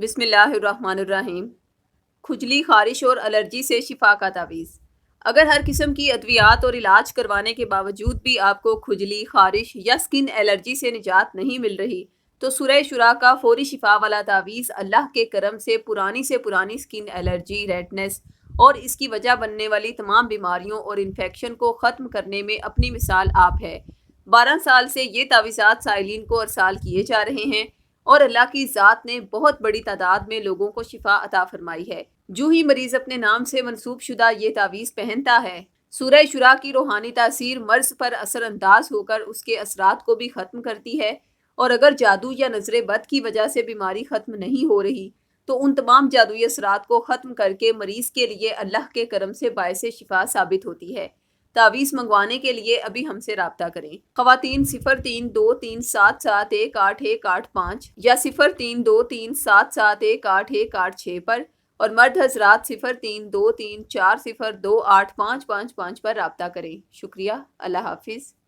بسم اللہ الرحمن الرحیم۔ کھجلی، خارش اور الرجی سے شفا کا تعویذ۔ اگر ہر قسم کی ادویات اور علاج کروانے کے باوجود بھی آپ کو کھجلی، خارش یا سکن الرجی سے نجات نہیں مل رہی تو سورہ شورا کا فوری شفا والا تعویذ اللہ کے کرم سے پرانی سکن الرجی، ریڈنس اور اس کی وجہ بننے والی تمام بیماریوں اور انفیکشن کو ختم کرنے میں اپنی مثال آپ ہے۔ 12 سال سے یہ تعویذات سائلین کو ارسال کیے جا رہے ہیں اور اللہ کی ذات نے بہت بڑی تعداد میں لوگوں کو شفا عطا فرمائی ہے۔ جو ہی مریض اپنے نام سے منسوب شدہ یہ تعویذ پہنتا ہے، سورہ شورا کی روحانی تاثیر مرض پر اثر انداز ہو کر اس کے اثرات کو بھی ختم کرتی ہے، اور اگر جادو یا نظر بد کی وجہ سے بیماری ختم نہیں ہو رہی تو ان تمام جادوئی اثرات کو ختم کر کے مریض کے لیے اللہ کے کرم سے باعث شفا ثابت ہوتی ہے۔ تعویذ منگوانے کے لیے ابھی ہم سے رابطہ کریں۔ خواتین 0323771885 یا 0323771886 پر، اور مرد حضرات 0323402855 پر رابطہ کریں۔ شکریہ۔ اللہ حافظ۔